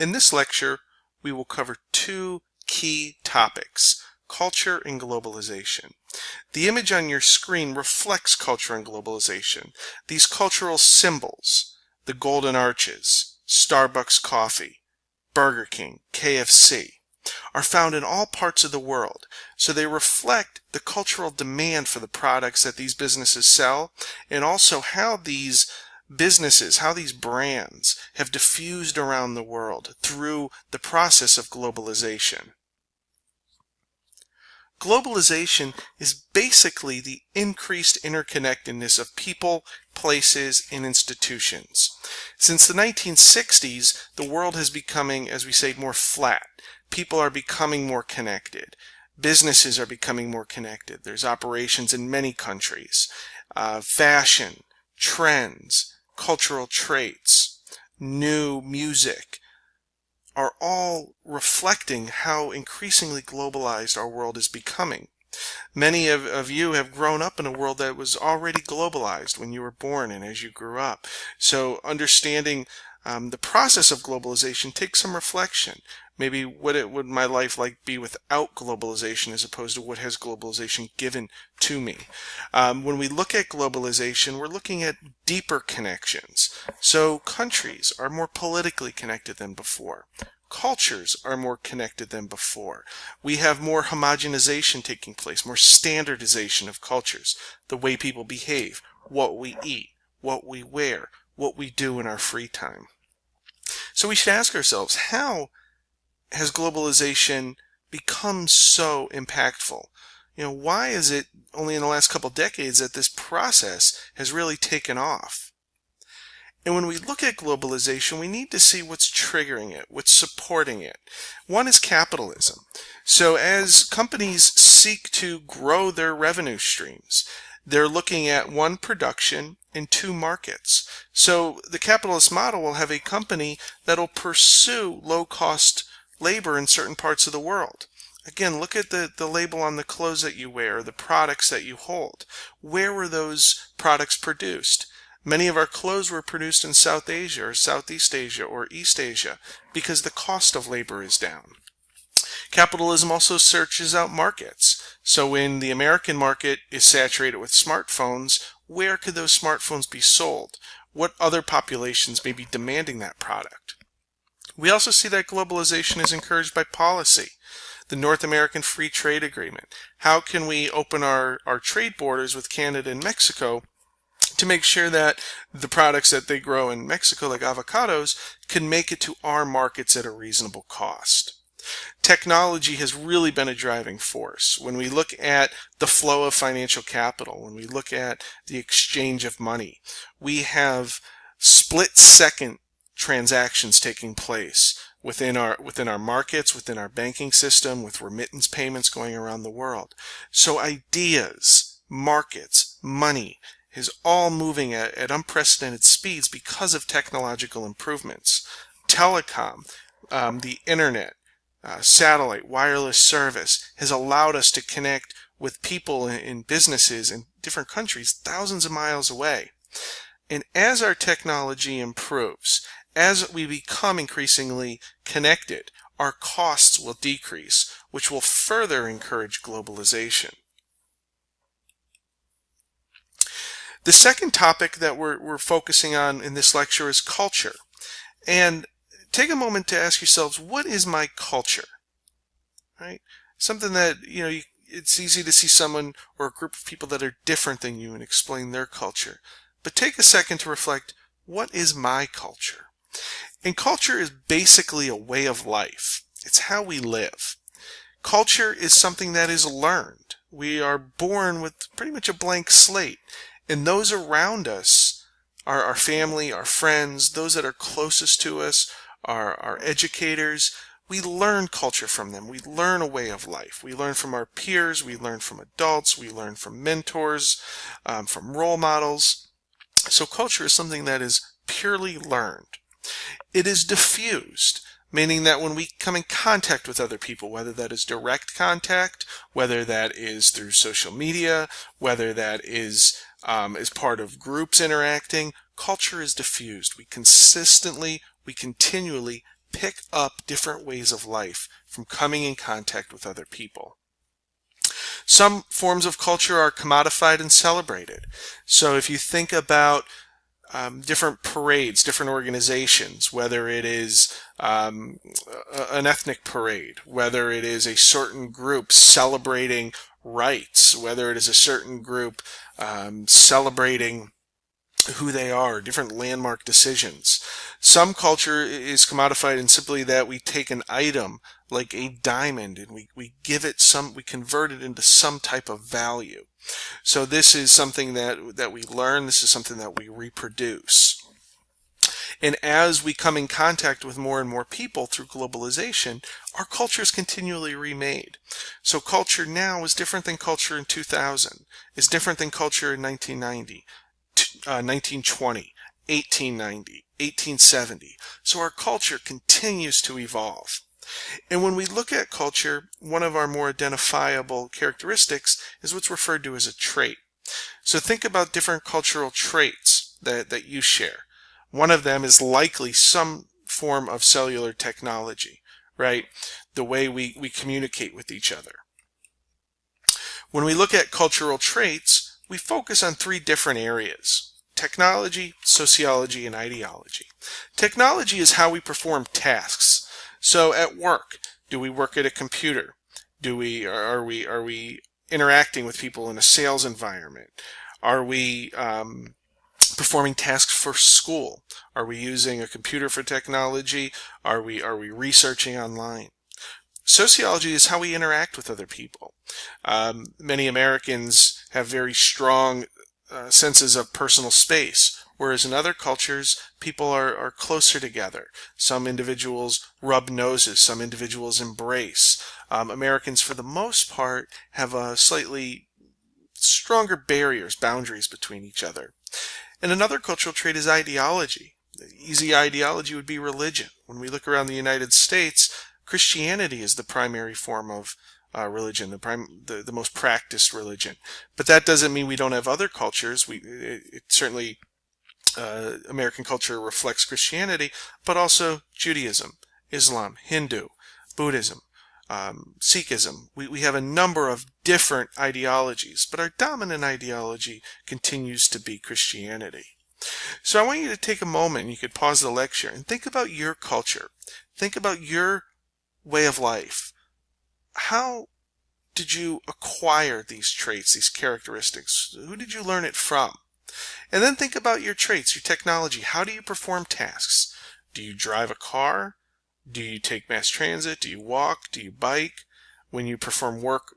In this lecture, we will cover two key topics: culture and globalization. The image on your screen reflects culture and globalization. These cultural symbols, the golden arches, Starbucks coffee, Burger King, KFC, are found in all parts of the world. So they reflect the cultural demand for the products that these businesses sell, and also how these businesses, how these brands have diffused around the world through the process of globalization. Globalization is basically the increased interconnectedness of people, places, and institutions. Since the 1960s, the world is becoming, as we say, more flat. People are becoming more connected. Businesses are becoming more connected. There's operations in many countries. Fashion, trends, cultural traits, new music are all reflecting how increasingly globalized our world is becoming. Many of you have grown up in a world that was already globalized when you were born and as you grew up. So understanding the process of globalization takes some reflection. Maybe what would my life be without globalization as opposed to what has globalization given to me. When we look at globalization, we're looking at deeper connections. So countries are more politically connected than before. Cultures are more connected than before. We have more homogenization taking place, more standardization of cultures, the way people behave, what we eat, what we wear, what we do in our free time. So we should ask ourselves, how has globalization become so impactful? Why is it only in the last couple decades that this process has really taken off? And when we look at globalization, we need to see what's triggering it, what's supporting it. One is capitalism. So as companies seek to grow their revenue streams, they're looking at one, production, and two, markets. So the capitalist model will have a company that'll pursue low-cost labor in certain parts of the world. Again, look at the label on the clothes that you wear, the products that you hold. Where were those products produced? Many of our clothes were produced in South Asia or Southeast Asia or East Asia because the cost of labor is down. Capitalism also searches out markets. So when the American market is saturated with smartphones, where could those smartphones be sold? What other populations may be demanding that product? We also see that globalization is encouraged by policy. The North American Free Trade Agreement. How can we open our trade borders with Canada and Mexico to make sure that the products that they grow in Mexico, like avocados, can make it to our markets at a reasonable cost? Technology has really been a driving force. When we look at the flow of financial capital, when we look at the exchange of money, we have split-second transactions taking place within our markets, within our banking system, with remittance payments going around the world. So ideas, markets, money is all moving at unprecedented speeds because of technological improvements. Telecom, the internet, satellite, wireless service has allowed us to connect with people in businesses in different countries thousands of miles away. And as our technology improves, as we become increasingly connected, our costs will decrease, which will further encourage globalization. The second topic that we're focusing on in this lecture is culture. And take a moment to ask yourselves, what is my culture? Right? Something that, it's easy to see someone or a group of people that are different than you and explain their culture. But take a second to reflect, what is my culture? And culture is basically a way of life. It's how we live. Culture is something that is learned. We are born with pretty much a blank slate. And those around us, our family, our friends, those that are closest to us, our educators, we learn culture from them. We learn a way of life. We learn from our peers. We learn from adults. We learn from mentors, from role models. So culture is something that is purely learned. It is diffused, meaning that when we come in contact with other people, whether that is direct contact, whether that is through social media, whether that is as part of groups interacting, culture is diffused. We continually pick up different ways of life from coming in contact with other people. Some forms of culture are commodified and celebrated. So if you think about different parades, different organizations, whether it is an ethnic parade, whether it is a certain group celebrating rights, whether it is a certain group celebrating who they are, different landmark decisions. Some culture is commodified in simply that we take an item like a diamond and we give it we convert it into some type of value. So this is something that we learn, this is something that we reproduce. And as we come in contact with more and more people through globalization, our culture is continually remade. So culture now is different than culture in 2000, is different than culture in 1990. 1920, 1890, 1870. So our culture continues to evolve. And when we look at culture, one of our more identifiable characteristics is what's referred to as a trait. So think about different cultural traits that you share. One of them is likely some form of cellular technology, right? The way we communicate with each other. When we look at cultural traits, we focus on three different areas: technology, sociology, and ideology. Technology is how we perform tasks. So at work, do we work at a computer? Are we interacting with people in a sales environment? Are we performing tasks for school? Are we using a computer for technology? Are we researching online? Sociology is how we interact with other people. Many Americans have very strong senses of personal space, whereas in other cultures, people are closer together. Some individuals rub noses, some individuals embrace. Americans, for the most part, have a slightly stronger boundaries between each other. And another cultural trait is ideology. The easy ideology would be religion. When we look around the United States, Christianity is the primary form of religion, the most practiced religion. But that doesn't mean we don't have other cultures. Certainly American culture reflects Christianity, but also Judaism, Islam, Hindu, Buddhism, Sikhism. We have a number of different ideologies, but our dominant ideology continues to be Christianity. So I want you to take a moment, and you could pause the lecture, and think about your culture. Think about your way of life. How did you acquire these traits, these characteristics? Who did you learn it from? And then think about your traits, your technology. How do you perform tasks? Do you drive a car? Do you take mass transit? Do you walk? Do you bike? When you perform work,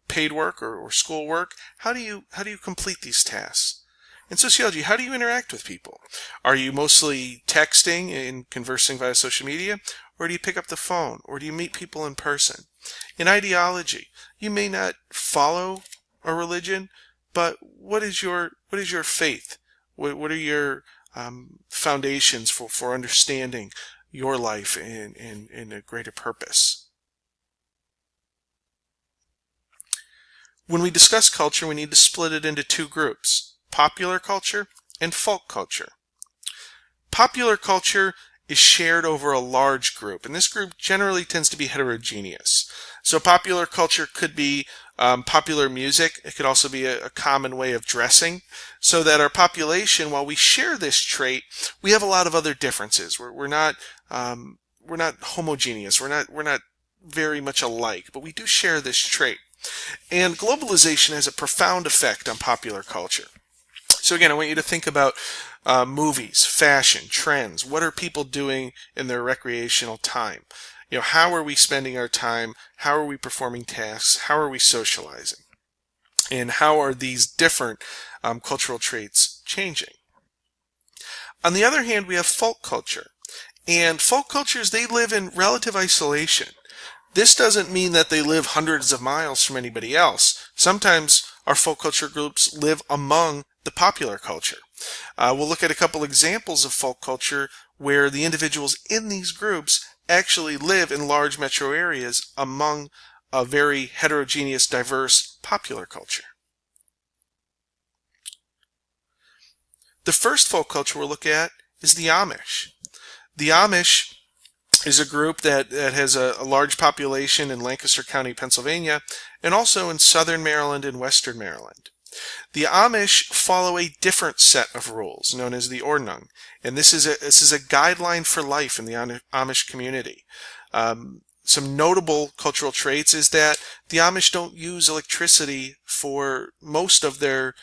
paid work or school work, how do you complete these tasks? In sociology, how do you interact with people? Are you mostly texting and conversing via social media? Or do you pick up the phone? Or do you meet people in person? In ideology, you may not follow a religion, but what is your faith? What are your foundations for understanding your life in a greater purpose? When we discuss culture, we need to split it into two groups: popular culture and folk culture. Popular culture is shared over a large group, and this group generally tends to be heterogeneous. So popular culture could be popular music. It could also be a common way of dressing, so that our population, while we share this trait, we have a lot of other differences. We're not homogeneous. We're not very much alike, but we do share this trait. And globalization has a profound effect on popular culture. So again, I want you to think about movies, fashion, trends. What are people doing in their recreational time? How are we spending our time? How are we performing tasks? How are we socializing? And how are these different cultural traits changing? On the other hand, we have folk culture. And folk cultures, they live in relative isolation. This doesn't mean that they live hundreds of miles from anybody else. Sometimes our folk culture groups live among the popular culture. We'll look at a couple examples of folk culture where the individuals in these groups actually live in large metro areas among a very heterogeneous, diverse popular culture. The first folk culture we'll look at is the Amish. The Amish is a group that has a large population in Lancaster County, Pennsylvania, and also in southern Maryland and western Maryland. The Amish follow a different set of rules known as the Ordnung, and this is a guideline for life in the Amish community. Some notable cultural traits is that the Amish don't use electricity for most of their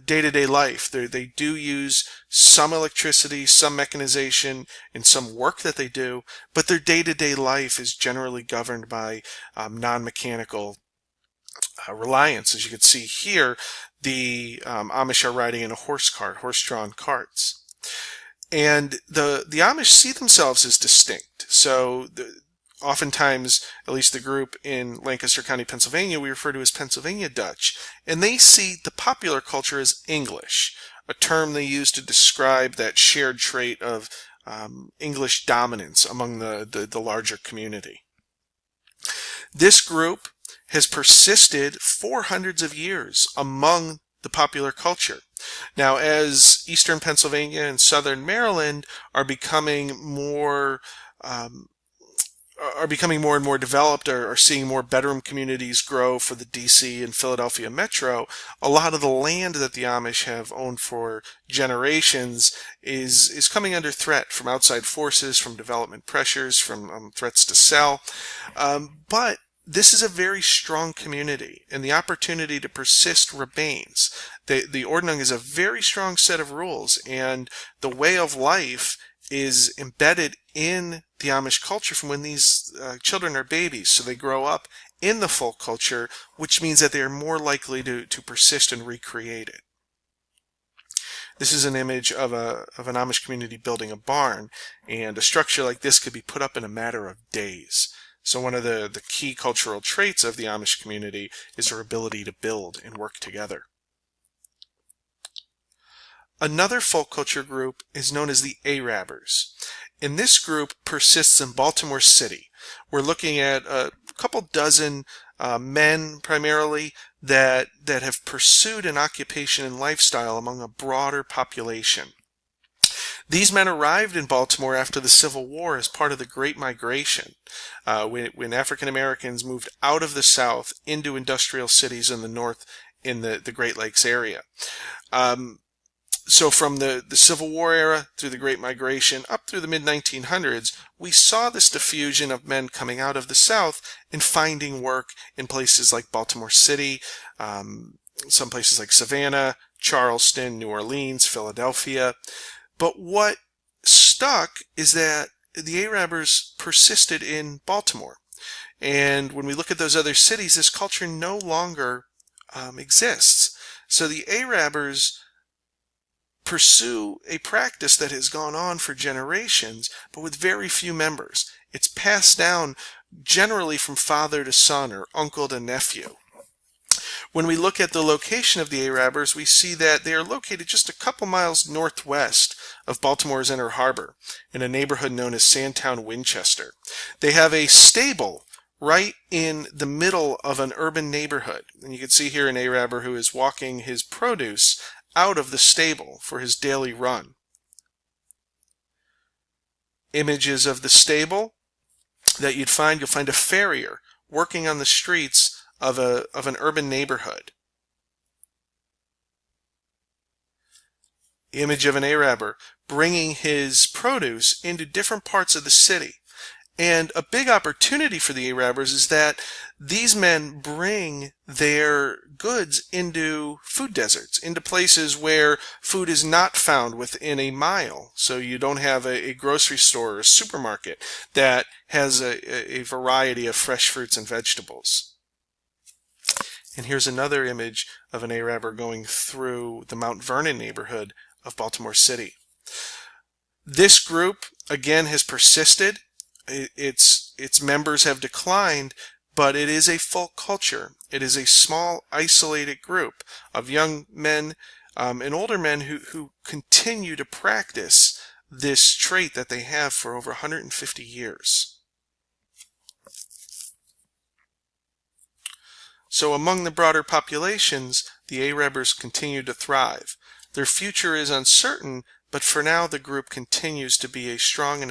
day-to-day life. They do use some electricity, some mechanization, in some work that they do, but their day-to-day life is generally governed by non-mechanical reliance. As you can see here, the Amish are riding in a horse cart, horse-drawn carts. And the Amish see themselves as distinct. So oftentimes, at least the group in Lancaster County, Pennsylvania, we refer to as Pennsylvania Dutch, and they see the popular culture as English, a term they use to describe that shared trait of English dominance among the larger community. This group has persisted for hundreds of years among the popular culture. Now, as eastern Pennsylvania and southern Maryland are becoming more more and more developed, or are seeing more bedroom communities grow for the DC and Philadelphia metro, a lot of the land that the Amish have owned for generations is coming under threat from outside forces, from development pressures, from threats to sell. But this is a very strong community, and the opportunity to persist remains. The Ordnung is a very strong set of rules, and the way of life is embedded in the Amish culture from when these children are babies. So they grow up in the folk culture, which means that they are more likely to persist and recreate it. This is an image of an Amish community building a barn, and a structure like this could be put up in a matter of days. So one of the key cultural traits of the Amish community is their ability to build and work together. Another folk culture group is known as the Arabbers, and this group persists in Baltimore City. We're looking at a couple dozen men primarily that have pursued an occupation and lifestyle among a broader population. These men arrived in Baltimore after the Civil War as part of the Great Migration, when African Americans moved out of the South into industrial cities in the North in the Great Lakes area. So from the Civil War era through the Great Migration up through the mid-1900s, we saw this diffusion of men coming out of the South and finding work in places like Baltimore City, some places like Savannah, Charleston, New Orleans, Philadelphia. But what stuck is that the Arabbers persisted in Baltimore. And when we look at those other cities, this culture no longer exists. So the Arabbers pursue a practice that has gone on for generations, but with very few members. It's passed down generally from father to son or uncle to nephew. When we look at the location of the Arabbers, we see that they are located just a couple miles northwest of Baltimore's Inner Harbor, in a neighborhood known as Sandtown, Winchester. They have a stable right in the middle of an urban neighborhood. And you can see here an Arabber who is walking his produce out of the stable for his daily run. Images of the stable that you'll find a farrier working on the streets of an urban neighborhood. Image of an Arabber bringing his produce into different parts of the city. And a big opportunity for the Arabbers is that these men bring their goods into food deserts, into places where food is not found within a mile. So you don't have a grocery store or a supermarket that has a variety of fresh fruits and vegetables. And here's another image of an Arabber going through the Mount Vernon neighborhood of Baltimore City. This group, again, has persisted. Its members have declined, but it is a folk culture. It is a small, isolated group of young men and older men who continue to practice this trait that they have for over 150 years. So among the broader populations, the Arabbers continue to thrive. Their future is uncertain, but for now the group continues to be a strong and